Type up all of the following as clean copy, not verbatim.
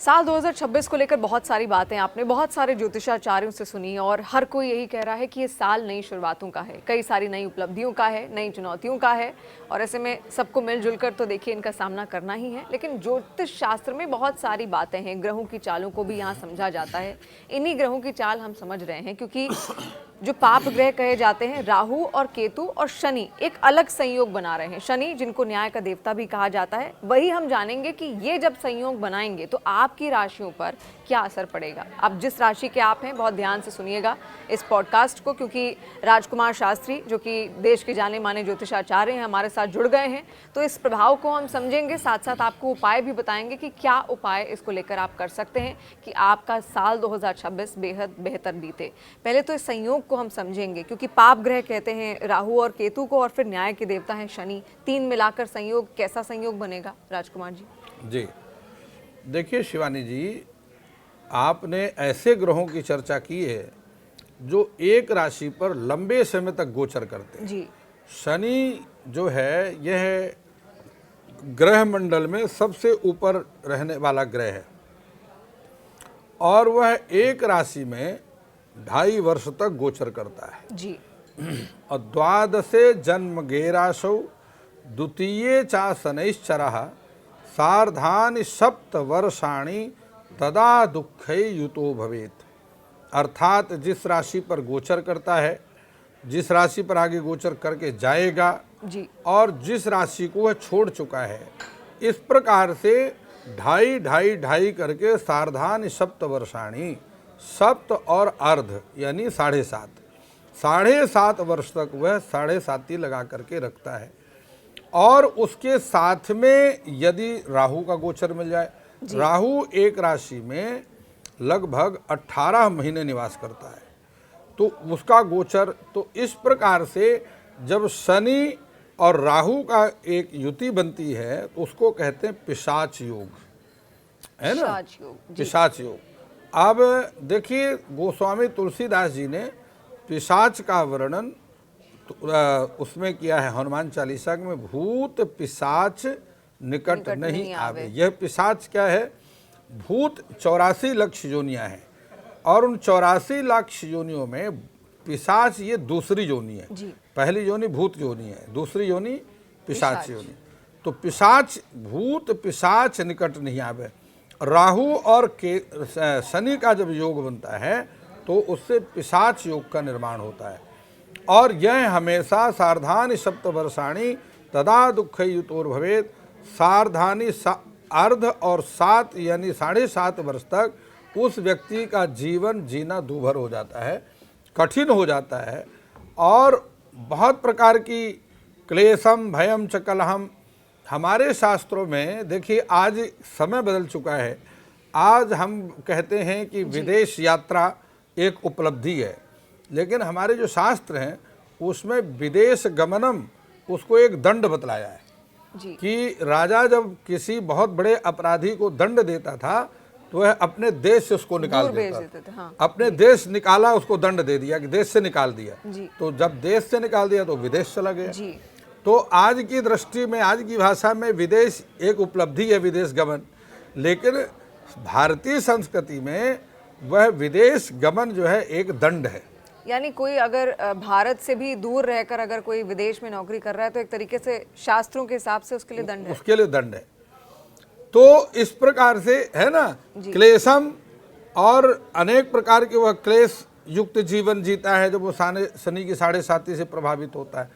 साल 2026 को लेकर बहुत सारी बातें आपने बहुत सारे ज्योतिषाचार्यों से सुनी और हर कोई यही कह रहा है कि ये साल नई शुरुआतों का है, कई सारी नई उपलब्धियों का है, नई चुनौतियों का है और ऐसे में सबको मिलजुल कर तो देखिए इनका सामना करना ही है। लेकिन ज्योतिष शास्त्र में बहुत सारी बातें हैं, ग्रहों की चालों को भी यहाँ समझा जाता है। इन्हीं ग्रहों की चाल हम समझ रहे हैं क्योंकि जो पाप ग्रह कहे जाते हैं राहु और केतु और शनि एक अलग संयोग बना रहे हैं। शनि जिनको न्याय का देवता भी कहा जाता है, वही हम जानेंगे कि ये जब संयोग बनाएंगे तो आपकी राशियों पर क्या असर पड़ेगा। आप जिस राशि के आप हैं बहुत ध्यान से सुनिएगा इस पॉडकास्ट को, क्योंकि राजकुमार शास्त्री जो कि देश के जाने माने ज्योतिषाचार्य हैं हमारे साथ जुड़ गए हैं, तो इस प्रभाव को हम समझेंगे, साथ साथ आपको उपाय भी बताएंगे कि क्या उपाय इसको लेकर आप कर सकते हैं कि आपका साल 2026 बेहद बेहतर बीते। पहले तो इस संयोग को हम समझेंगे क्योंकि पाप ग्रह कहते हैं राहु और केतु को और फिर न्याय के देवता हैं शनि, तीन मिलाकर संयोग, कैसा संयोग बनेगा राजकुमार जी? जी देखिए शिवानी जी, आपने ऐसे ग्रहों की चर्चा की है जो एक राशि पर लंबे समय तक गोचर करते हैं। जी। शनि जो है यह ग्रह मंडल में सबसे ऊपर रहने वाला ग्रह है और वह एक राशि में 2.5 वर्ष तक गोचर करता है। जी। और द्वादशे जन्म गेरासौ द्वितीये चा शनैश्चरः सार्धानि सप्त वर्षाणि तदा दुःखै युतो भवेत्। अर्थात जिस राशि पर गोचर करता है, जिस राशि पर आगे गोचर करके जाएगा जी। और जिस राशि को वह छोड़ चुका है, इस प्रकार से 2.5 करके सार्धानि सप्त वर्षाणि, सप्त और अर्ध यानी 7.5 वर्ष तक वह 7.5 लगा करके रखता है। और उसके साथ में यदि राहु का गोचर मिल जाए, राहु एक राशि में लगभग 18 महीने निवास करता है, तो उसका गोचर, तो इस प्रकार से जब शनि और राहु का एक युति बनती है तो उसको कहते हैं पिशाच योग, है ना, पिशाच योग। अब देखिए गोस्वामी तुलसीदास जी ने पिशाच का वर्णन उसमें किया है हनुमान चालीसा में, भूत पिशाच निकट नहीं आवे। यह पिशाच क्या है? भूत 84 लाख योनियां हैं और उन 84 लाख योनियों में पिशाच ये दूसरी योनि है। पहली योनि भूत योनि है, दूसरी योनि पिशाच योनि। तो पिशाच, भूत पिशाच निकट नहीं आवे। राहु और शनि का जब योग बनता है तो उससे पिशाच योग का निर्माण होता है और यह हमेशा सार्धानि सप्त वर्षाणि तदा दुःखै युतोर भवेत्। सार्धानि अर्ध और 7 यानी 7.5 वर्ष तक उस व्यक्ति का जीवन जीना दूभर हो जाता है, कठिन हो जाता है और बहुत प्रकार की क्लेशम भयम च कलहम। हमारे शास्त्रों में देखिए आज समय बदल चुका है, आज हम कहते हैं कि विदेश यात्रा एक उपलब्धि है, लेकिन हमारे जो शास्त्र हैं उसमें विदेश गमनम उसको एक दंड बतलाया है कि राजा जब किसी बहुत बड़े अपराधी को दंड देता था तो वह अपने देश से उसको निकाल देता था। हाँ। अपने देश निकाला, उसको दंड दे दिया कि देश से निकाल दिया, तो जब देश से निकाल दिया तो विदेश चला गया। तो आज की दृष्टि में, आज की भाषा में विदेश एक उपलब्धि है, विदेश गमन, लेकिन भारतीय संस्कृति में वह विदेश गमन जो है एक दंड है। यानी कोई अगर भारत से भी दूर रहकर अगर कोई विदेश में नौकरी कर रहा है तो एक तरीके से शास्त्रों के हिसाब से उसके लिए दंड है, उसके लिए दंड है। तो इस प्रकार से है ना, क्लेशम और अनेक प्रकार के वह क्लेश युक्त जीवन जीता है जब वो शनि की 7.5 से प्रभावित होता है।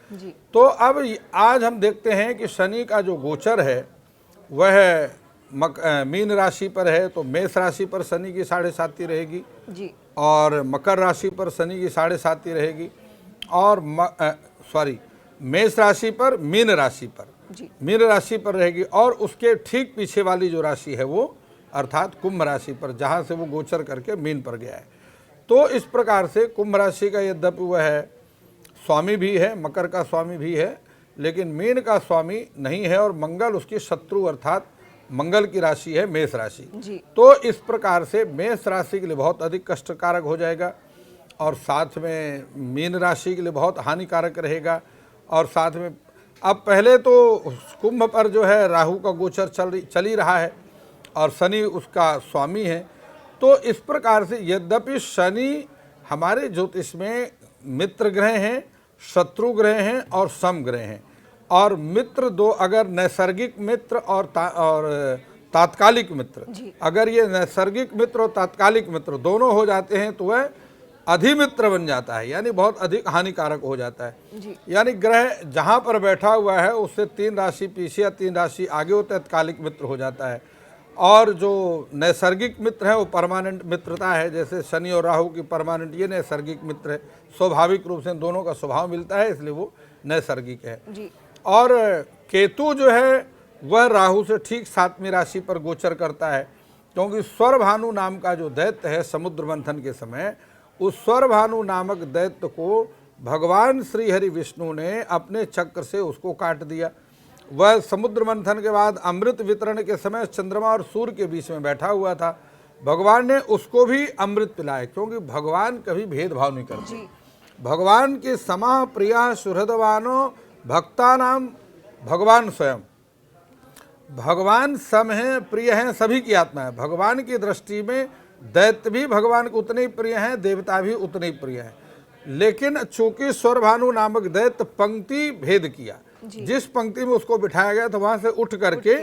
तो अब आज हम देखते हैं कि शनि का जो गोचर है वह मीन राशि पर है, तो मेष राशि पर शनि की 7.5 रहेगी और मकर राशि पर शनि की 7.5 रहेगी और मेष राशि पर मीन राशि पर रहेगी और उसके ठीक पीछे वाली जो राशि है वो अर्थात कुंभ राशि पर, जहाँ से वो गोचर करके मीन पर गया है। तो इस प्रकार से कुंभ राशि का यद्यपि वह है स्वामी भी है, मकर का स्वामी भी है, लेकिन मीन का स्वामी नहीं है और मंगल उसकी शत्रु अर्थात मंगल की राशि है मेष राशि। तो इस प्रकार से मेष राशि के लिए बहुत अधिक कष्टकारक हो जाएगा और साथ में मीन राशि के लिए बहुत हानिकारक रहेगा। और साथ में अब पहले तो कुंभ पर जो है राहु का गोचर चल ही रहा है और शनि उसका स्वामी है। तो इस प्रकार से यद्यपि शनि हमारे ज्योतिष में मित्र ग्रह हैं, शत्रु ग्रह हैं और सम ग्रह हैं। और मित्र दो, अगर नैसर्गिक मित्र और तात्कालिक मित्र, अगर ये नैसर्गिक मित्र और तात्कालिक मित्र दोनों हो जाते हैं तो वह अधिमित्र बन जाता है, यानी बहुत अधिक हानिकारक हो जाता है। यानी ग्रह जहाँ पर बैठा हुआ है उससे 3 राशि पीछे या 3 राशि आगे वो तात्कालिक मित्र हो जाता है। और जो नैसर्गिक मित्र है वो परमानेंट मित्रता है, जैसे शनि और राहु की परमानेंट, ये नैसर्गिक मित्र है। स्वाभाविक रूप से दोनों का स्वभाव मिलता है, इसलिए वो नैसर्गिक है। और केतु जो है वह राहु से ठीक 7वीं राशि पर गोचर करता है, क्योंकि स्वरभानु नाम का जो दैत्य है समुद्र मंथन के समय, उस स्वरभानु नामक दैत्य को भगवान श्री हरि विष्णु ने अपने चक्र से उसको काट दिया। वह समुद्र मंथन के बाद अमृत वितरण के समय चंद्रमा और सूर्य के बीच में बैठा हुआ था। भगवान ने उसको भी अमृत पिलाया, क्योंकि भगवान कभी भेदभाव नहीं करते। भगवान के समा प्रिया सुहृदवानो भक्ता नाम भगवान स्वयं। भगवान सम हैं, प्रिय हैं सभी की आत्मा है। भगवान की दृष्टि में दैत्य भी भगवान को उतने ही प्रिय हैं, देवता भी उतने ही प्रिय हैं। लेकिन चूंकि स्वरभानु नामक दैत्य पंक्ति भेद किया, जिस पंक्ति में उसको बिठाया गया था वहां से उठ करके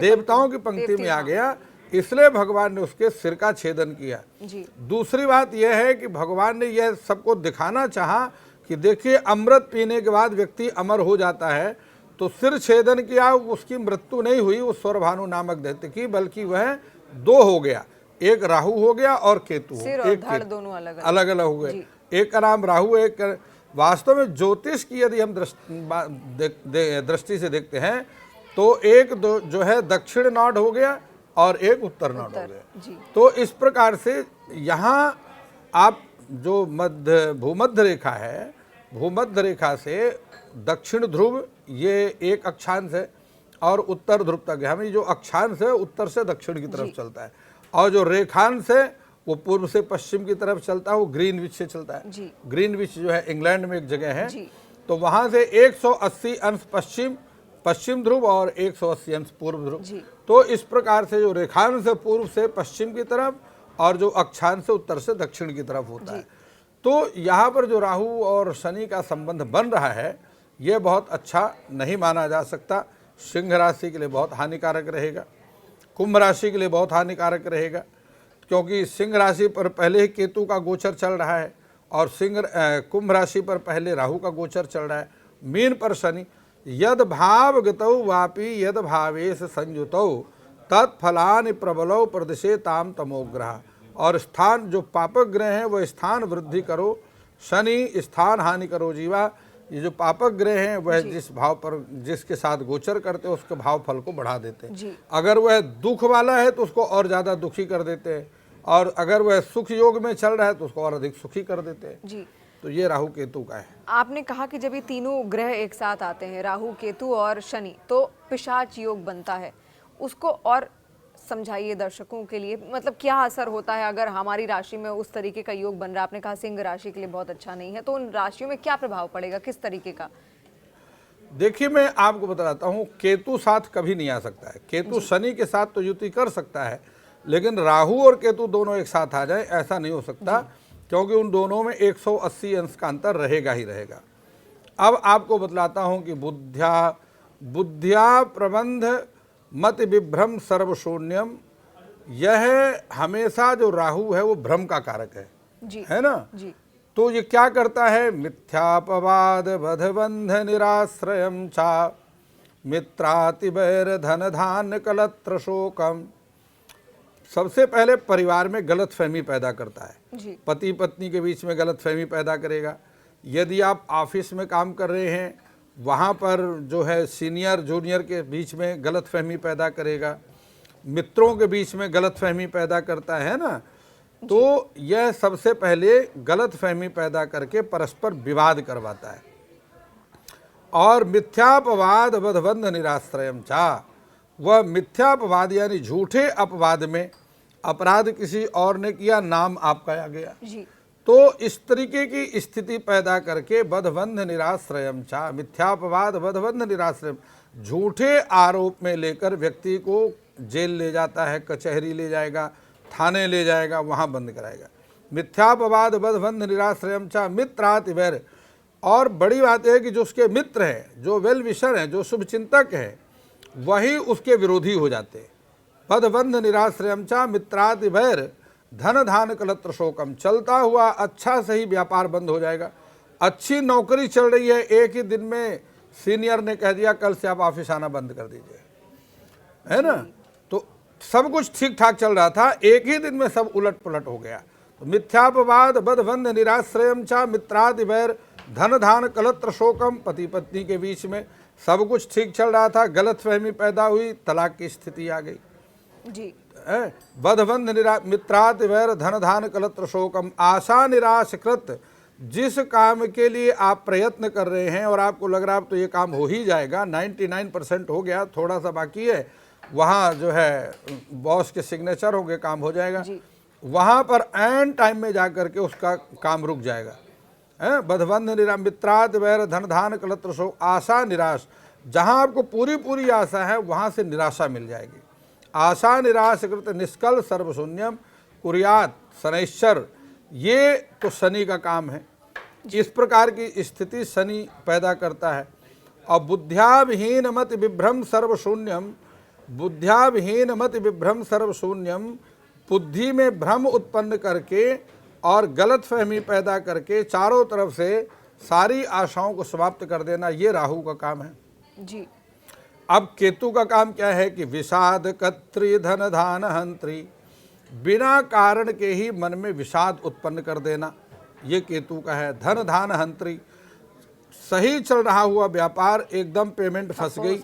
देवताओं की पंक्ति में आ गया, इसलिए भगवान ने उसके सिर का छेदन किया। दूसरी बात यह है कि भगवान ने यह सबको दिखाना चाहा कि देखिए अमृत पीने के बाद व्यक्ति अमर हो जाता है, तो सिर छेदन किया, उसकी मृत्यु नहीं हुई उस स्वरभानु नामक दैत्य की, बल्कि वह 2 हो गया, एक राहु हो गया और केतु हो गया, एक दोनों अलग अलग हो गए। एक का नाम राहु, एक वास्तव में ज्योतिष की यदि हम दृष्टि से देखते हैं तो एक जो है दक्षिण नॉड हो गया और एक उत्तर नॉड हो गया। तो इस प्रकार से यहाँ आप जो भूमध्य रेखा है, भूमध्य रेखा से दक्षिण ध्रुव ये एक अक्षांश है और उत्तर ध्रुव तक है। हमें जो अक्षांश है उत्तर से दक्षिण की तरफ चलता है, और जो रेखांश है वो पूर्व से पश्चिम की तरफ चलता है, वो ग्रीनविच से चलता है। ग्रीनविच जो है इंग्लैंड में एक जगह है, तो वहां से 180 अंश पश्चिम ध्रुव और 180 अंश पूर्व ध्रुव। तो इस प्रकार से जो रेखांश है पूर्व से पश्चिम की तरफ और जो अक्षांश से उत्तर से दक्षिण की तरफ होता है। तो यहाँ पर जो राहु और शनि का संबंध बन रहा है ये बहुत अच्छा नहीं माना जा सकता। सिंह राशि के लिए बहुत हानिकारक रहेगा, कुंभ राशि के लिए बहुत हानिकारक रहेगा, क्योंकि सिंह राशि पर पहले ही केतु का गोचर चल रहा है और कुंभ राशि पर पहले राहु का गोचर चल रहा है। मीन पर शनि, यद भाव गतौ वापि यद भावेश संयुतौ तत्फलानि प्रबलौ प्रदिशे ताम तमोग्रह। और स्थान जो पापक ग्रह हैं वह स्थान वृद्धि करो, शनि स्थान हानि करो जीवा। ये जो पापक ग्रह हैं वह जिस भाव पर जिसके साथ गोचर करते हैं उसके भाव फल को बढ़ा देते हैं। अगर वह दुख वाला है तो उसको और ज़्यादा दुखी कर देते हैं, और अगर वह सुख योग में चल रहा है तो उसको और अधिक सुखी कर देते हैं। तो ये राहु केतु का है। आपने कहा कि जब ये तीनों ग्रह एक साथ आते हैं, राहु केतु और शनि, तो पिशाच योग बनता है। उसको और समझाइए दर्शकों के लिए, मतलब क्या असर होता है अगर हमारी राशि में उस तरीके का योग बन रहा है। आपने कहा सिंह राशि के लिए बहुत अच्छा नहीं है, तो उन राशियों में क्या प्रभाव पड़ेगा, किस तरीके का? देखिए मैं आपको बताता हूँ, केतु साथ कभी नहीं आ सकता है। केतु शनि के साथ तो युति कर सकता है, लेकिन राहु और केतु दोनों एक साथ आ जाए ऐसा नहीं हो सकता, क्योंकि उन दोनों में 180 अंश का अंतर रहेगा ही रहेगा। अब आपको बतलाता हूँ कि बुद्ध्या प्रबंध मत विभ्रम सर्वशून्यम, यह हमेशा जो राहु है वो भ्रम का कारक है ना। तो ये क्या करता है, मिथ्यापवाद बधबंध निराश्रयम चा मित्रातिवैर धन धान्य कलत्र शोकम। सबसे पहले परिवार में गलतफहमी पैदा करता है, पति पत्नी के बीच में गलतफहमी पैदा करेगा। यदि आप ऑफिस में काम कर रहे हैं वहाँ पर जो है सीनियर जूनियर के बीच में गलतफहमी पैदा करेगा, मित्रों के बीच में गलतफहमी पैदा करता है ना। तो यह सबसे पहले गलतफहमी पैदा करके परस्पर विवाद करवाता है। और मिथ्यापवाद बधबंध निराश्रयम चा, वह मिथ्यापवाद यानी झूठे अपवाद में अपराध किसी और ने किया, नाम आपका आ गया, तो इस तरीके की स्थिति पैदा करके बधबंध निराश्रयम चा, मिथ्यापवाद बधबंध निराश्रयम, झूठे आरोप में लेकर व्यक्ति को जेल ले जाता है, कचहरी ले जाएगा, थाने ले जाएगा, वहाँ बंद कराएगा। मिथ्यापवाद बदबंध निराश्रयम चा मित्राति वैर। और बड़ी बात है कि जो उसके मित्र हैं, जो वेल विशर हैं, जो शुभ चिंतक हैं, वही उसके विरोधी हो जाते हैं। पदबंध निराश्रयम चा मित्राति वैर धन धान कलत्र शोकम। चलता हुआ अच्छा सही व्यापार बंद हो जाएगा। अच्छी नौकरी चल रही है, एक ही दिन में सीनियर ने कह दिया कल से आप ऑफिस आना बंद कर दीजिए, है ना। तो सब कुछ ठीक ठाक चल रहा था, एक ही दिन में सब उलट पुलट हो गया। तो मिथ्यापवाद बदबंध निराश्रयम चा मित्रादि वैर धन धान कलत्र शोकम। पति पत्नी के बीच में सब कुछ ठीक चल रहा था, गलतफहमी पैदा हुई, तलाक की स्थिति आ गई जी। बदबंध मित्रादि वैर धन धान कलत्र शोकम। आशा निराश कृत। जिस काम के लिए आप प्रयत्न कर रहे हैं और आपको लग रहा है तो ये काम हो ही जाएगा, 99% हो गया, थोड़ा सा बाकी है, वहाँ जो है बॉस के सिग्नेचर होंगे, काम हो जाएगा, वहाँ पर एंड टाइम में जाकर के उसका काम रुक जाएगा। बदबंध मित्राद वैर धन धान कलत्र शोक। आशा निराश। जहाँ आपको पूरी पूरी आशा है वहाँ से निराशा मिल जाएगी। आशा निराश कृत निष्कल सर्वशून्यम कुर्यात शनैश्चर। ये तो शनि का काम है। इस प्रकार की स्थिति शनि पैदा करता है। और बुद्ध्याविहीन मत विभ्रम सर्वशून्यम। बुद्ध्याविहीन मत विभ्रम सर्वशून्यम। बुद्धि में भ्रम उत्पन्न करके और गलत फहमी पैदा करके चारों तरफ से सारी आशाओं को समाप्त कर देना, ये राहु का काम है जी। अब केतु का काम क्या है कि विषाद कत्री धन धान हंत्री। बिना कारण के ही मन में विषाद उत्पन्न कर देना, ये केतु का है। धन धान हंत्री। सही चल रहा हुआ व्यापार एकदम पेमेंट फंस गई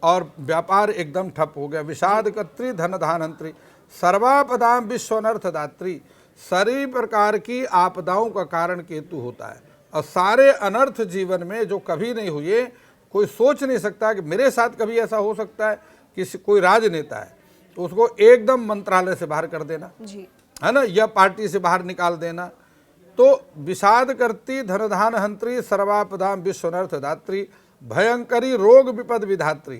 और व्यापार एकदम ठप हो गया। विषाद कत्री धन धान हंत्री। सर्वापदाम विश्वनर्थ दात्री। सारी प्रकार की आपदाओं का कारण केतु होता है। और सारे अनर्थ जीवन में जो कभी नहीं हुए, कोई सोच नहीं सकता कि मेरे साथ कभी ऐसा हो सकता है। किसी कोई राजनेता है तो उसको एकदम मंत्रालय से बाहर कर देना जी, है ना, या पार्टी से बाहर निकाल देना। तो विषाद करती धनधान हंत्री सर्वापदाम विश्वनर्थ दात्री भयंकरी रोग विपद विधात्री।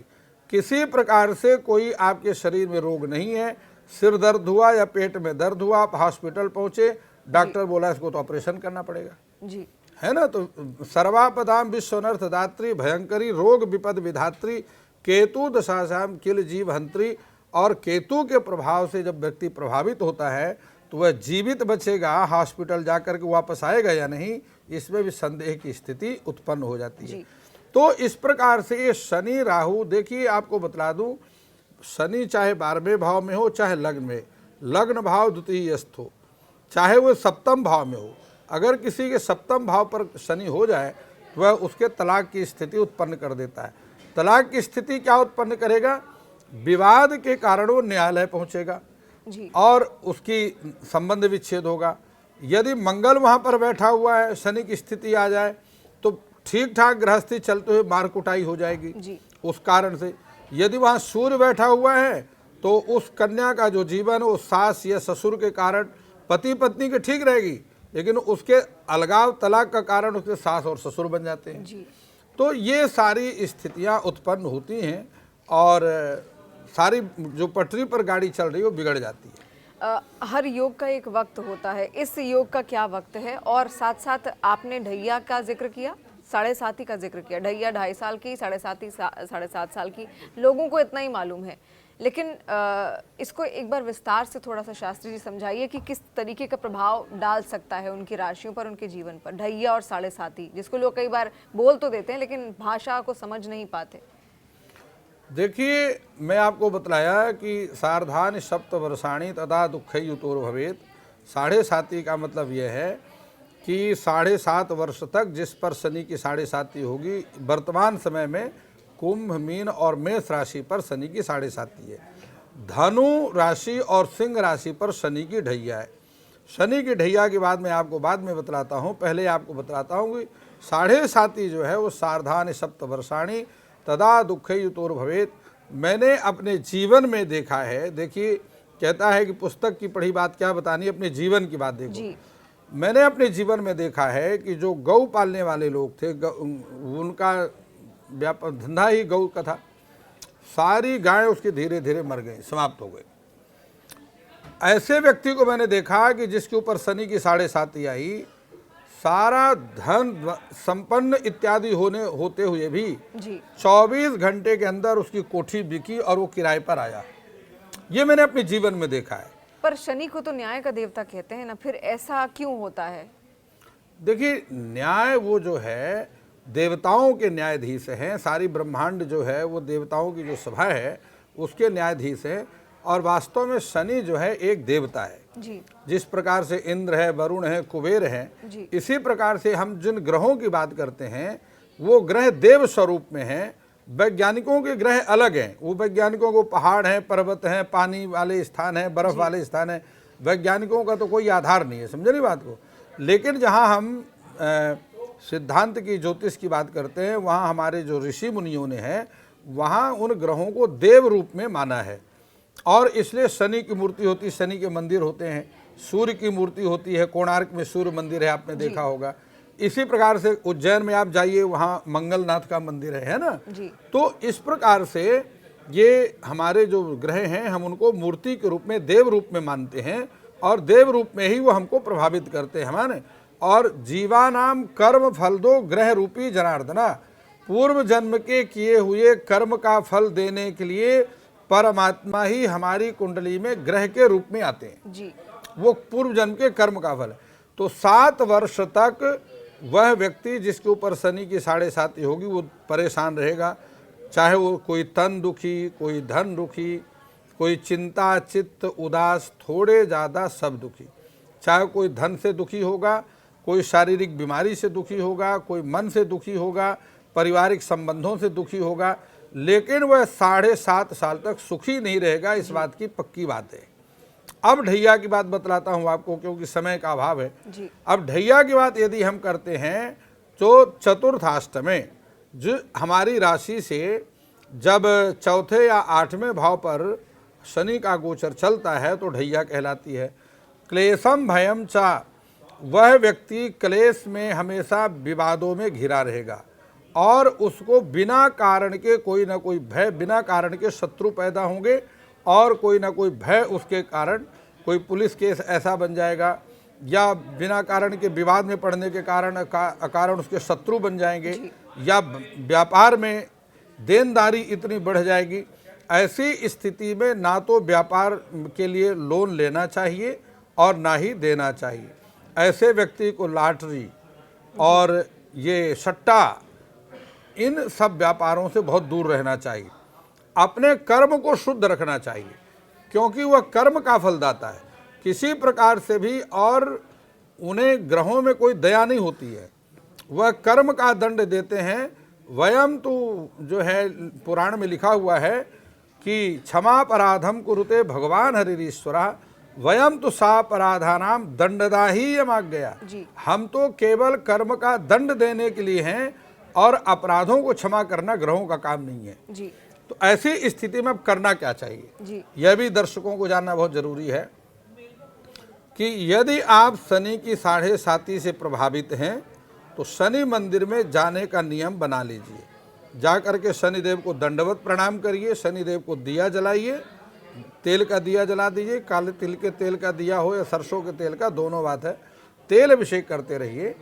किसी प्रकार से कोई आपके शरीर में रोग नहीं है, सिर दर्द हुआ या पेट में दर्द हुआ, आप हॉस्पिटल पहुंचे, डॉक्टर बोला इसको तो ऑपरेशन करना पड़ेगा जी, है ना। तो सर्वापदाम विश्वनर्थ दात्री भयंकरी रोग विपद विधात्री केतु दशाशाम किल जीव हंत्री। और केतु के प्रभाव से जब व्यक्ति प्रभावित होता है तो वह जीवित बचेगा, हॉस्पिटल जाकर के वापस आएगा या नहीं, इसमें भी संदेह की स्थिति उत्पन्न हो जाती है। तो इस प्रकार से ये शनि राहु, देखिए आपको बतला दूं, शनि चाहे 12वें भाव में हो चाहे लग्न में, लग्न भाव द्वितीय स्थ हो, चाहे वो सप्तम भाव में हो, अगर किसी के सप्तम भाव पर शनि हो जाए तो वह उसके तलाक की स्थिति उत्पन्न कर देता है। तलाक की स्थिति क्या उत्पन्न करेगा? विवाद के कारण वो न्यायालय पहुंचेगा जी। और उसकी संबंध विच्छेद होगा। यदि मंगल वहां पर बैठा हुआ है, शनि की स्थिति आ जाए तो ठीक ठाक गृहस्थी चलते हुए मार कुटाई हो जाएगी जी। उस कारण से। यदि वहां सूर्य बैठा हुआ है तो उस कन्या का जो जीवन वो सास या ससुर के कारण, पति पत्नी के ठीक रहेगी लेकिन उसके अलगाव तलाक का कारण उसके सास और ससुर बन जाते हैं जी। तो ये सारी स्थितियां उत्पन्न होती हैं और सारी जो पटरी पर गाड़ी चल रही है वो बिगड़ जाती है। हर योग का एक वक्त होता है, इस योग का क्या वक्त है? और साथ साथ आपने ढैया का जिक्र किया, 7.5 का जिक्र किया। ढैया 2.5 साल की, 7.5 साल की, लोगों को इतना ही मालूम है। लेकिन इसको एक बार विस्तार से थोड़ा सा शास्त्री जी समझाइए कि किस तरीके का प्रभाव डाल सकता है उनकी राशियों पर, उनके जीवन पर, ढैया और 7.5, जिसको लोग कई बार बोल तो देते हैं लेकिन भाषा को समझ नहीं पाते। देखिए, मैं आपको बतलाया कि सार्धान सप्त वर्षाणी तदा दुख युतोर भवेत। 7.5 का मतलब यह है कि 7.5 वर्ष तक जिस पर शनि की 7.5 होगी, वर्तमान समय में कुंभ, मीन और मेष राशि पर शनि की 7.5 है। धनु राशि और सिंह राशि पर शनि की ढैया है। शनि की ढैया के बाद मैं आपको बाद में बतलाता हूँ, पहले आपको बतलाता हूँ कि 7.5 जो है वो सार्धान सप्त वर्षाणी तदा दुख युतोर भवेत। मैंने अपने जीवन में देखा है। देखिए, कहता है कि पुस्तक की पढ़ी बात क्या बतानी, अपने जीवन की बात देखो जी। मैंने अपने जीवन में देखा है कि जो गौ पालने वाले लोग थे, उनका व्यापार धंधा ही गौ का था। सारी गायें उसकी धीरे धीरे मर गई, समाप्त हो गई। ऐसे व्यक्ति को मैंने देखा कि जिसके ऊपर शनि की 7.5 आई, सारा धन संपन्न इत्यादि होते हुए भी जी 24 घंटे के अंदर उसकी कोठी बिकी और वो किराए पर आया। ये मैंने अपने जीवन में देखा है। पर शनि को तो न्याय का देवता कहते हैं ना, फिर ऐसा क्यों होता है? देखिए, न्याय वो जो है देवताओं के न्यायाधीश हैं। सारी ब्रह्मांड जो है वो देवताओं की जो सभा है उसके न्यायाधीश हैं। और वास्तव में शनि जो है एक देवता है जी जिस प्रकार से इंद्र है, वरुण है, कुबेर है, जी इसी प्रकार से हम जिन ग्रहों की बात करते हैं वो ग्रह देव स्वरूप में हैं। वैज्ञानिकों के ग्रह अलग हैं। वो वैज्ञानिकों को पहाड़ हैं, पर्वत हैं, पानी वाले स्थान हैं, बर्फ वाले स्थान हैं। वैज्ञानिकों का तो कोई आधार नहीं है, समझे नहीं बात को। लेकिन जहाँ हम सिद्धांत की ज्योतिष की बात करते हैं वहाँ हमारे जो ऋषि मुनियों ने है वहाँ उन ग्रहों को देव रूप में माना है। और इसलिए शनि की मूर्ति होती है, शनि के मंदिर होते हैं, सूर्य की मूर्ति होती है, कोणार्क में सूर्य मंदिर है, आपने देखा होगा। इसी प्रकार से उज्जैन में आप जाइए, वहाँ मंगलनाथ का मंदिर है ना जी। तो इस प्रकार से ये हमारे जो ग्रह हैं हम उनको मूर्ति के रूप में, देव रूप में मानते हैं और देव रूप में ही वो हमको प्रभावित करते हैं हमारे। और जीवानाम कर्म फल दो ग्रह रूपी जनार्दना, पूर्व जन्म के किए हुए कर्म का फल देने के लिए परमात्मा ही हमारी कुंडली में ग्रह के रूप में आते हैं जी। वो पूर्व जन्म के कर्म का फल है। तो 7 वर्ष तक वह व्यक्ति जिसके ऊपर शनि की 7.5 होगी वो परेशान रहेगा। चाहे वो कोई तन दुखी, कोई धन दुखी, कोई चिंता चित्त उदास, थोड़े ज़्यादा सब दुखी। चाहे कोई धन से दुखी होगा, कोई शारीरिक बीमारी से दुखी होगा, कोई मन से दुखी होगा, पारिवारिक संबंधों से दुखी होगा, लेकिन वह 7.5 साल तक सुखी नहीं रहेगा। इस बात की पक्की बात है। अब ढैया की बात बतलाता हूँ आपको क्योंकि समय का अभाव है जी। अब ढैया की बात यदि हम करते हैं तो चतुर्थाष्टमे जो हमारी राशि से जब 4थे या 8वें भाव पर शनि का गोचर चलता है तो ढैया कहलाती है। क्लेशम भयम चा, वह व्यक्ति क्लेश में हमेशा विवादों में घिरा रहेगा और उसको बिना कारण के कोई ना कोई भय, बिना कारण के शत्रु पैदा होंगे और कोई ना कोई भय उसके कारण कोई पुलिस केस ऐसा बन जाएगा या बिना कारण के विवाद में पड़ने के कारण उसके शत्रु बन जाएंगे या व्यापार में देनदारी इतनी बढ़ जाएगी। ऐसी स्थिति में ना तो व्यापार के लिए लोन लेना चाहिए और ना ही देना चाहिए। ऐसे व्यक्ति को लॉटरी और ये सट्टा, इन सब व्यापारों से बहुत दूर रहना चाहिए। अपने कर्म को शुद्ध रखना चाहिए क्योंकि वह कर्म का फलदाता है किसी प्रकार से भी, और उन्हें ग्रहों में कोई दया नहीं होती है, वह कर्म का दंड देते हैं। वयम तो जो है पुराण में लिखा हुआ है कि क्षमा पराधम कुरुते भगवान हरिश्वरा, वयम तो सापराधानाम दंडदाही यमाग गया। हम तो केवल कर्म का दंड देने के लिए हैं और अपराधों को क्षमा करना ग्रहों का काम नहीं है जी। तो ऐसी स्थिति में अब करना क्या चाहिए जी। यह भी दर्शकों को जानना बहुत जरूरी है कि यदि आप शनि की 7.5 से प्रभावित हैं तो शनि मंदिर में जाने का नियम बना लीजिए। जा करके शनिदेव को दंडवत प्रणाम करिए, शनिदेव को दिया जलाइए, तेल का दिया जला दीजिए, काले तिल के तेल का दिया हो या सरसों के तेल का, दोनों बात है। तेल अभिषेक करते रहिए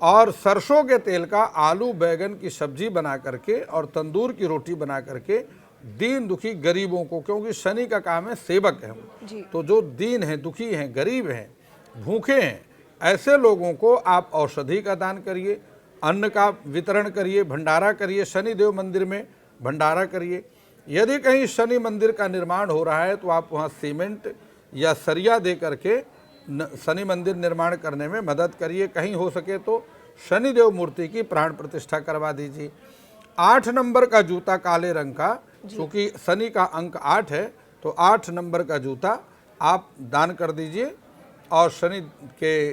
और सरसों के तेल का आलू बैगन की सब्जी बना करके और तंदूर की रोटी बना करके दीन दुखी गरीबों को, क्योंकि शनि का काम है सेवक है जी। तो जो दीन हैं, दुखी हैं, गरीब हैं, भूखे हैं, ऐसे लोगों को आप औषधि का दान करिए, अन्न का वितरण करिए, भंडारा करिए। शनिदेव मंदिर में भंडारा करिए। यदि कहीं शनि मंदिर का निर्माण हो रहा है तो आप वहाँ सीमेंट या सरिया दे करके शनि मंदिर निर्माण करने में मदद करिए। कहीं हो सके तो शनिदेव मूर्ति की प्राण प्रतिष्ठा करवा दीजिए। 8 नंबर का जूता काले रंग का, क्योंकि शनि का अंक 8 है तो 8 नंबर का जूता आप दान कर दीजिए और शनि के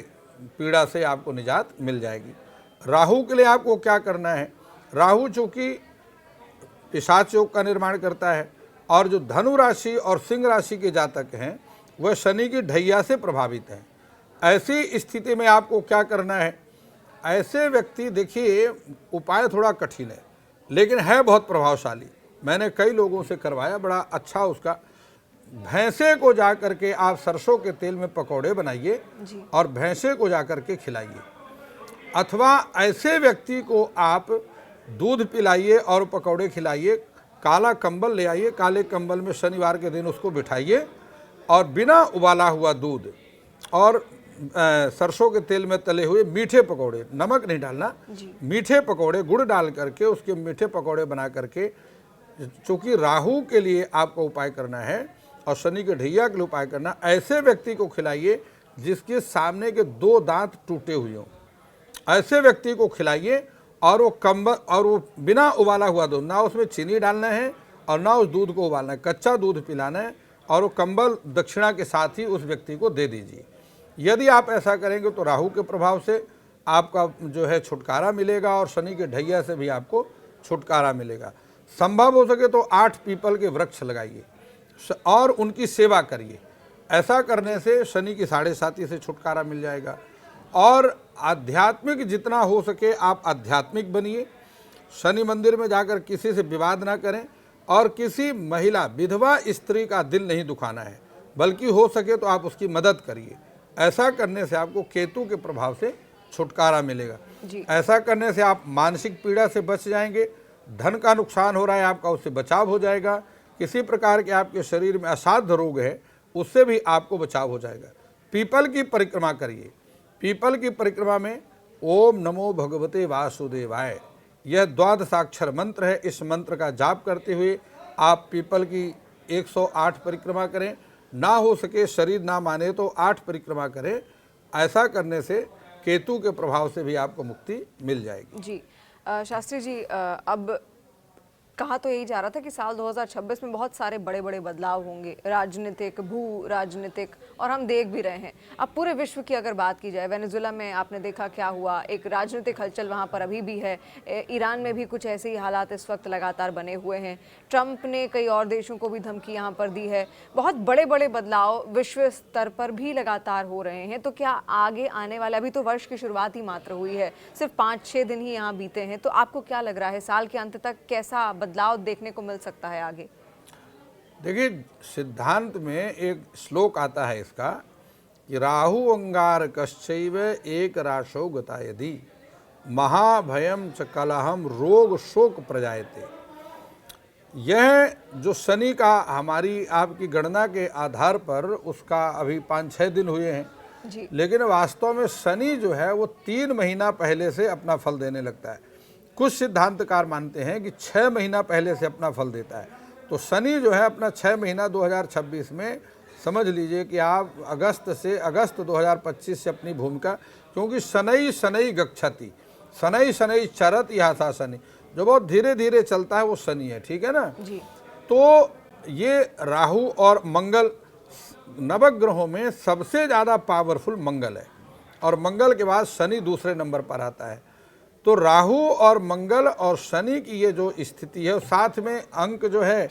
पीड़ा से आपको निजात मिल जाएगी। राहु के लिए आपको क्या करना है, राहु चूँकि पिशाच योग का निर्माण करता है और जो धनु राशि और सिंह राशि के जातक हैं वह शनि की ढैया से प्रभावित हैं। ऐसी स्थिति में आपको क्या करना है, ऐसे व्यक्ति, देखिए उपाय थोड़ा कठिन है लेकिन है बहुत प्रभावशाली। मैंने कई लोगों से करवाया, बड़ा अच्छा उसका। भैंसे को जा करके आप सरसों के तेल में पकौड़े बनाइए और भैंसे को जा करके खिलाइए, अथवा ऐसे व्यक्ति को आप दूध पिलाइए और पकौड़े खिलाइए। काला कंबल ले आइए, काले कंबल में शनिवार के दिन उसको बिठाइए और बिना उबाला हुआ दूध और सरसों के तेल में तले हुए मीठे पकौड़े, नमक नहीं डालना, मीठे पकौड़े गुड़ डाल करके उसके मीठे पकौड़े बना करके, चूँकि राहु के लिए आपको उपाय करना है और शनि के ढैया के लिए उपाय करना, ऐसे व्यक्ति को खिलाइए जिसके सामने के 2 दांत टूटे हुए हों, ऐसे व्यक्ति को खिलाइए। और वो कंबल और वो बिना उबाला हुआ दूध, ना उसमें चीनी डालना है और ना उस दूध को उबालना है, कच्चा दूध पिलाना है और वो कंबल दक्षिणा के साथ ही उस व्यक्ति को दे दीजिए। यदि आप ऐसा करेंगे तो राहु के प्रभाव से आपका जो है छुटकारा मिलेगा और शनि के ढैया से भी आपको छुटकारा मिलेगा। संभव हो सके तो 8 पीपल के वृक्ष लगाइए और उनकी सेवा करिए। ऐसा करने से शनि की 7.5 से छुटकारा मिल जाएगा। और आध्यात्मिक जितना हो सके आप आध्यात्मिक बनिए। शनि मंदिर में जाकर किसी से विवाद ना करें और किसी महिला विधवा स्त्री का दिल नहीं दुखाना है, बल्कि हो सके तो आप उसकी मदद करिए। ऐसा करने से आपको केतु के प्रभाव से छुटकारा मिलेगा। ऐसा करने से आप मानसिक पीड़ा से बच जाएंगे। धन का नुकसान हो रहा है आपका, उससे बचाव हो जाएगा। किसी प्रकार के आपके शरीर में असाध्य रोग है, उससे भी आपको बचाव हो जाएगा। पीपल की परिक्रमा करिए। पीपल की परिक्रमा में ओम नमो भगवते वासुदेवाय, यह 12 मंत्र है। इस मंत्र का जाप करते हुए आप पीपल की 108 परिक्रमा करें। ना हो सके, शरीर ना माने तो 8 परिक्रमा करें। ऐसा करने से केतु के प्रभाव से भी आपको मुक्ति मिल जाएगी। जी शास्त्री जी, अब कहा तो यही जा रहा था कि साल 2026 में बहुत सारे बड़े बड़े बदलाव होंगे, राजनीतिक, भू राजनीतिक, और हम देख भी रहे हैं। अब पूरे विश्व की अगर बात की जाए, वेनेजुएला में आपने देखा क्या हुआ, एक राजनीतिक हलचल वहाँ पर अभी भी है। ईरान में भी कुछ ऐसे ही हालात इस वक्त लगातार बने हुए हैं। ट्रंप ने कई और देशों को भी धमकी यहाँ पर दी है। बहुत बड़े बड़े बदलाव विश्व स्तर पर भी लगातार हो रहे हैं। तो क्या आगे आने वाला, अभी तो वर्ष की शुरुआत ही मात्र हुई है, सिर्फ 5-6 दिन ही यहाँ बीते हैं, तो आपको क्या लग रहा है साल के अंत तक कैसा बदलाव देखने को मिल सकता है आगे? देखिए, सिद्धांत में एक श्लोक आता है इसका कि राहु अंगारकश्चैव एक राशो गता यदि महाभयम च कलहम रोग शोक प्रजायते। यह जो शनि का हमारी आपकी गणना के आधार पर उसका अभी 5-6 दिन हुए हैं जी। लेकिन वास्तव में शनि जो है वो 3 महीना पहले से अपना फल देने लगता है। कुछ सिद्धांतकार मानते हैं कि 6 महीना पहले से अपना फल देता है। तो शनि जो है अपना 6 महीना 2026 में, समझ लीजिए कि आप अगस्त 2025 से अपनी भूमिका, क्योंकि शनै शनै गच्छति, शनै शनै चरत यहा शनि, जो बहुत धीरे धीरे चलता है वो शनि है, ठीक है ना जी। तो ये राहु और मंगल, नवग्रहों में सबसे ज़्यादा पावरफुल मंगल है और मंगल के बाद शनि दूसरे नंबर पर आता है। तो राहु और मंगल और शनि की ये जो स्थिति है, साथ में अंक जो है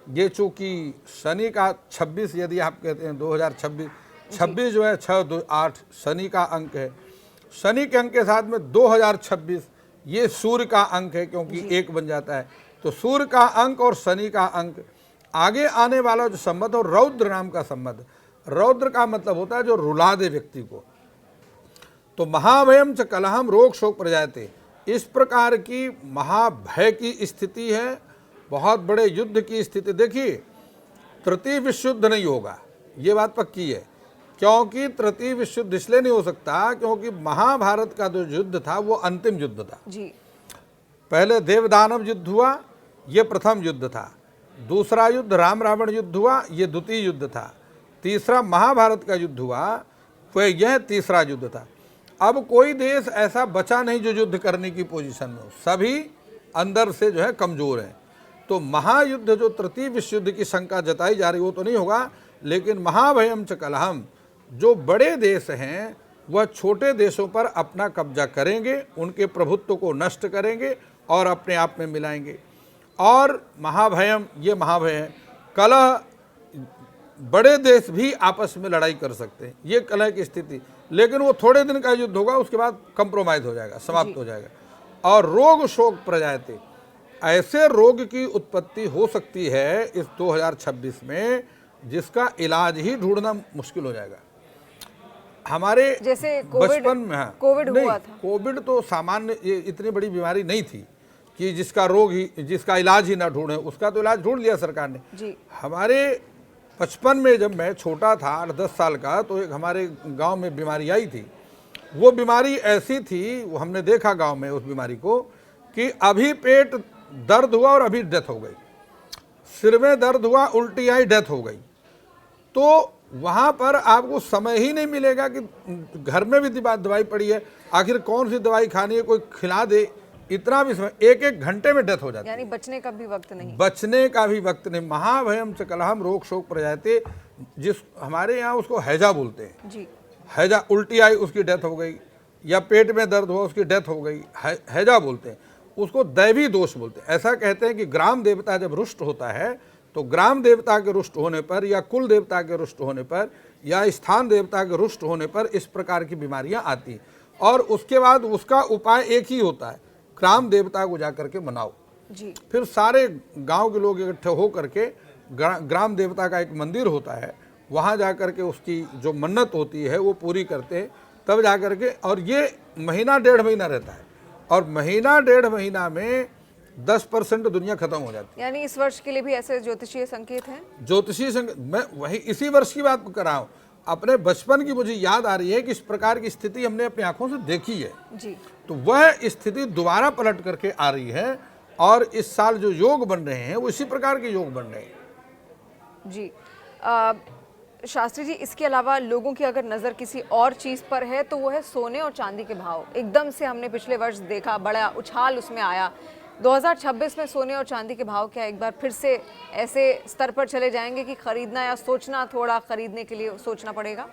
ये, चूँकि शनि का 26, यदि आप कहते हैं 2026 जो है 6-2-8 शनि का अंक है। शनि के अंक के साथ में 2026 ये सूर्य का अंक है, क्योंकि 1 बन जाता है। तो सूर्य का अंक और शनि का अंक, आगे आने वाला जो संबंध, और रौद्र नाम का संबंध, रौद्र का मतलब होता है जो रुला दे व्यक्ति को। तो महाभयम च कलहम रोग शोक प्रजायते, इस प्रकार की महाभय की स्थिति है, बहुत बड़े युद्ध की स्थिति। देखिए, तृतीय विश्व युद्ध नहीं होगा, ये बात पक्की है। क्योंकि तृतीय विश्व युद्ध इसलिए नहीं हो सकता क्योंकि महाभारत का जो युद्ध था वो अंतिम युद्ध था जी। पहले देवदानव युद्ध हुआ, ये प्रथम युद्ध था। दूसरा युद्ध राम रावण युद्ध हुआ, ये द्वितीय युद्ध था। तीसरा महाभारत का युद्ध हुआ, तो यह तीसरा युद्ध था। अब कोई देश ऐसा बचा नहीं जो युद्ध करने की पोजीशन में हो, सभी अंदर से जो है कमज़ोर हैं। तो महायुद्ध जो तृतीय विश्व युद्ध की शंका जताई जा रही वो तो नहीं होगा, लेकिन महाभयम च कलहम, जो बड़े देश हैं वह छोटे देशों पर अपना कब्जा करेंगे, उनके प्रभुत्व को नष्ट करेंगे और अपने आप में मिलाएंगे। और महाभयम, ये महाभय है। कलह, बड़े देश भी आपस में लड़ाई कर सकते हैं, ये कलह की स्थिति, लेकिन वो थोड़े दिन का युद्ध होगा, उसके बाद कंप्रोमाइज हो जाएगा, समाप्त हो जाएगा। और रोग शोक प्रजायते, ऐसे रोग की उत्पत्ति हो सकती है इस 2026 में जिसका इलाज ही ढूंढना मुश्किल हो जाएगा। हमारे जैसे कोविड, बचपन में, हाँ, कोविड नहीं, हुआ था। कोविड तो सामान्य, ये इतनी बड़ी बीमारी नहीं थी कि जिसका रोग ही, जिसका इलाज ही ना ढूंढे। उसका तो इलाज ढूंढ लिया सरकार ने। जी। हमारे बचपन में जब मैं छोटा था 8-10 साल का, तो एक हमारे गांव में बीमारी आई थी। वो बीमारी ऐसी थी, वो हमने देखा गांव में उस बीमारी को, कि अभी पेट दर्द हुआ और अभी डेथ हो गई, सिर में दर्द हुआ, उल्टी आई, डेथ हो गई। तो वहाँ पर आपको समय ही नहीं मिलेगा कि घर में भी दवाई पड़ी है, आखिर कौन सी दवाई खानी है, कोई खिला दे, इतना भी समय, एक घंटे में डेथ हो जाती है। यानी बचने का भी वक्त नहीं। बचने का भी वक्त नहीं। महाभयम च कलहम रोग शोक प्रजाते, जिस हमारे यहाँ उसको हैजा बोलते हैं। जी। हैजा, उल्टी आई उसकी डेथ हो गई, या पेट में दर्द हुआ उसकी डेथ हो गई, हैजा बोलते हैं उसको, दैवी दोष बोलते हैं। ऐसा कहते हैं कि ग्राम देवता जब रुष्ट होता है, तो ग्राम देवता के रुष्ट होने पर, या कुल देवता के रुष्ट होने पर, या स्थान देवता के रुष्ट होने पर इस प्रकार की बीमारियां आती। और उसके बाद उसका उपाय एक ही होता है, ग्राम देवता को जाकर के मनाओ। जी। फिर सारे गांव के लोग इकट्ठे हो करके, ग्राम देवता का एक मंदिर होता है, वहां जाकर के उसकी जो मन्नत होती है वो पूरी करते हैं, तब जाकर के। और ये महीना 1.5 महीना रहता है, और महीना 1.5 महीना में 10% दुनिया खत्म हो जाती है। यानी इस वर्ष के लिए भी ऐसे ज्योतिषीय संकेत हैं? ज्योतिषीय संकेत, मैं वही इसी वर्ष की बात कर रहा हूँ। अपने बचपन की मुझे याद आ रही है कि इस प्रकार की स्थिति हमने अपनी आंखों से देखी है। जी। तो वह स्थिति दोबारा पलट करके आ रही है, और इस साल जो योग बन रहे हैं वो इसी प्रकार के योग बन रहे हैं। जी। शास्त्री जी, इसके अलावा लोगों की अगर नज़र किसी और चीज़ पर है तो वो है सोने और चांदी के भाव। एकदम से हमने पिछले वर्ष देखा, बड़ा उछाल उसमें आया। 2026 में सोने और चांदी के भाव क्या एक बार फिर से ऐसे स्तर पर चले जाएंगे कि खरीदना या सोचना, थोड़ा खरीदने के लिए सोचना पड़ेगा?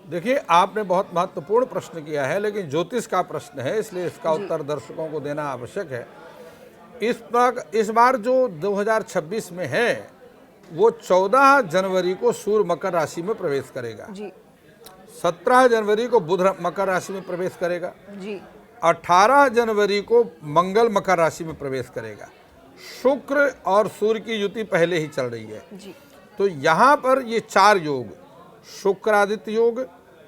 देखिए, आपने बहुत महत्वपूर्ण प्रश्न किया है, लेकिन ज्योतिष का प्रश्न है, इसलिए इसका उत्तर दर्शकों को देना आवश्यक है। इस बार जो 2026 में है, वो 14 जनवरी को सूर्य मकर राशि में प्रवेश करेगा। जी। 17 जनवरी को बुध मकर राशि में प्रवेश करेगा। जी। 18 जनवरी को मंगल मकर राशि में प्रवेश करेगा। शुक्र और सूर्य की युति पहले ही चल रही है। जी। तो यहाँ पर ये 4 योग, शुक्र आदित्य योग,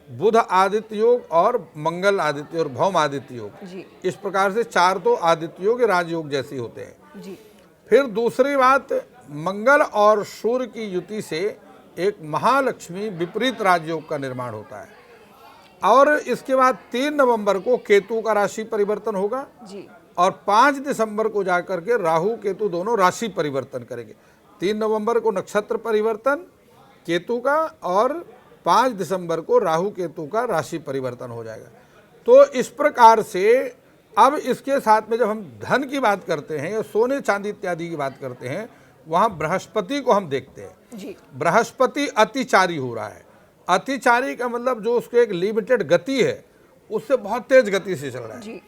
बुध आदित्य योग, और मंगल आदित्य और भौम आदित्य योग, जी। इस प्रकार से 4 तो आदित्य योग, राजयोग जैसे होते हैं। जी। फिर दूसरी बात, मंगल और सूर्य की युति से एक महालक्ष्मी विपरीत राजयोग का निर्माण होता है। और इसके बाद 3 नवंबर को केतु का राशि परिवर्तन होगा। जी। और 5 दिसंबर को जाकर के राहु केतु दोनों राशि परिवर्तन करेंगे। 3 नवंबर को नक्षत्र परिवर्तन केतु का, और 5 दिसंबर को राहु केतु का राशि परिवर्तन हो जाएगा। तो इस प्रकार से अब इसके साथ में जब हम धन की बात करते हैं या सोने चांदी इत्यादि की बात करते हैं, वहाँ बृहस्पति को हम देखते हैं। जी। बृहस्पति अतिचारी हो रहा है। अतिचारी का मतलब जो उसके एक लिमिटेड गति है, उससे बहुत तेज गति से चल रहा है। जी।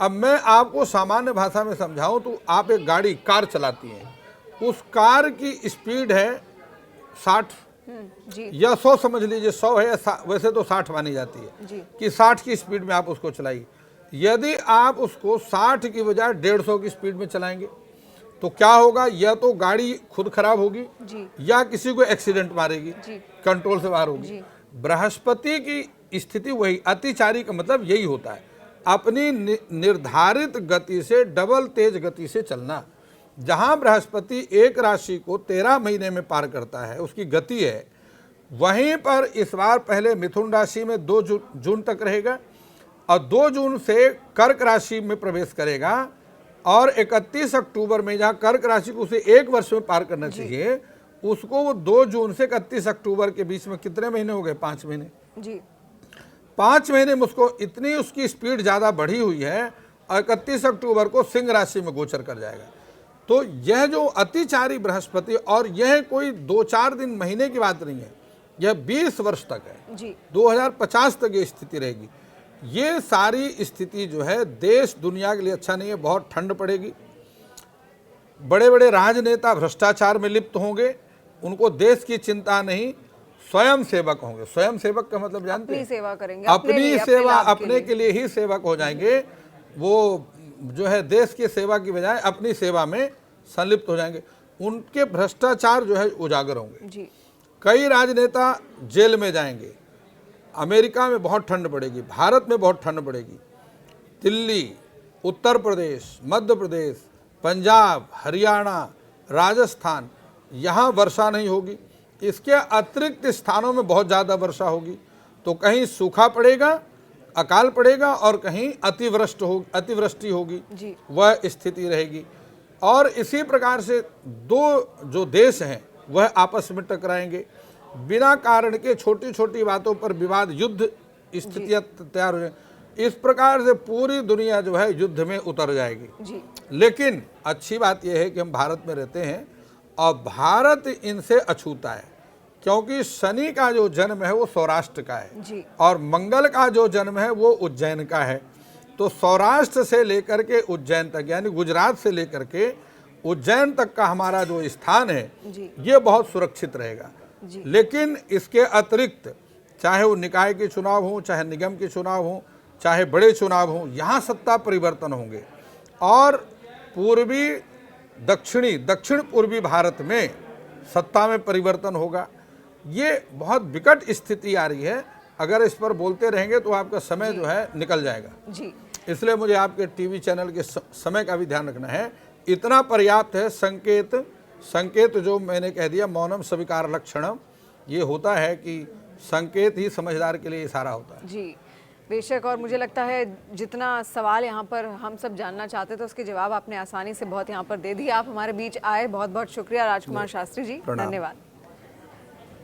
अब मैं आपको सामान्य भाषा में समझाऊं तो, आप एक गाड़ी, कार चलाती हैं, उस कार की स्पीड है 60 जी। या 100 समझ लीजिए, 100 है, वैसे तो 60 मानी जाती है जी। कि 60 की स्पीड में आप उसको चलाइए। यदि आप उसको 60 की बजाय 150 की स्पीड में चलाएंगे तो क्या होगा, या तो गाड़ी खुद खराब होगी, जी। या किसी को एक्सीडेंट मारेगी, जी। कंट्रोल से बाहर होगी। बृहस्पति की स्थिति वही, अतिचारी का मतलब यही होता है, अपनी निर्धारित गति से डबल तेज गति से चलना। जहां बृहस्पति एक राशि को 13 महीने में पार करता है, उसकी गति है, वहीं पर इस बार पहले मिथुन राशि में 2 जून तक रहेगा, और 2 जून से कर्क राशि में प्रवेश करेगा, और 31 अक्टूबर में जहाँ कर्क राशि को उसे 1 वर्ष में पार करना चाहिए, उसको वो 2 जून से 31 अक्टूबर के बीच में कितने महीने हो गए, 5 महीने। जी। 5 महीने में उसको इतनी उसकी स्पीड ज़्यादा बढ़ी हुई है, और 31 अक्टूबर को सिंह राशि में गोचर कर जाएगा। तो यह जो अतिचारी बृहस्पति, और यह कोई 2-4 दिन महीने की बात नहीं है, यह 20 वर्ष तक है। जी। 2050 तक ये स्थिति रहेगी। ये सारी स्थिति जो है देश दुनिया के लिए अच्छा नहीं है। बहुत ठंड पड़ेगी, बड़े बड़े राजनेता भ्रष्टाचार में लिप्त होंगे, उनको देश की चिंता नहीं, स्वयं सेवक होंगे। स्वयं सेवक का मतलब जानते हैं? अपनी सेवा करेंगे, अपनी सेवा, अपने के लिए ही सेवक हो जाएंगे। वो जो है देश की सेवा की बजाय अपनी सेवा में संलिप्त हो जाएंगे। उनके भ्रष्टाचार जो है उजागर होंगे। जी कई राजनेता जेल में जाएंगे। अमेरिका में बहुत ठंड पड़ेगी, भारत में बहुत ठंड पड़ेगी। दिल्ली, उत्तर प्रदेश, मध्य प्रदेश, पंजाब, हरियाणा, राजस्थान, यहाँ वर्षा नहीं होगी। इसके अतिरिक्त स्थानों में बहुत ज़्यादा वर्षा होगी। तो कहीं सूखा पड़ेगा, अकाल पड़ेगा, और कहीं अतिवृष्टि होगी। जी वह स्थिति रहेगी। और इसी प्रकार से दो जो देश हैं वह आपस में टकराएंगे। बिना कारण के छोटी छोटी बातों पर विवाद, युद्ध स्थितियाँ तैयार हो जाएंगी। इस प्रकार से पूरी दुनिया जो है युद्ध में उतर जाएगी। जी लेकिन अच्छी बात यह है कि हम भारत में रहते हैं और भारत इनसे अछूता है, क्योंकि शनि का जो जन्म है वो सौराष्ट्र का है जी और मंगल का जो जन्म है वो उज्जैन का है। तो सौराष्ट्र से लेकर के उज्जैन तक, यानी गुजरात से लेकर के उज्जैन तक का हमारा जो स्थान है जी ये बहुत सुरक्षित रहेगा। जी लेकिन इसके अतिरिक्त चाहे वो निकाय के चुनाव हों, चाहे निगम के चुनाव हों, चाहे बड़े चुनाव हों, यहाँ सत्ता परिवर्तन होंगे और दक्षिण पूर्वी भारत में सत्ता में परिवर्तन होगा। ये बहुत विकट स्थिति आ रही है। अगर इस पर बोलते रहेंगे तो आपका समय जो है निकल जाएगा। जी इसलिए मुझे आपके टीवी चैनल के समय का भी ध्यान रखना है। इतना पर्याप्त है। संकेत जो मैंने कह दिया, मौनम स्वीकार लक्षणम, ये होता है कि संकेत ही समझदार के लिए इशारा होता है। जी बेशक। और मुझे लगता है जितना सवाल यहाँ पर हम सब जानना चाहते थे उसके जवाब आपने आसानी से बहुत यहाँ पर दे दिए। आप हमारे बीच आए, बहुत बहुत शुक्रिया राजकुमार शास्त्री जी, प्रणाम। धन्यवाद।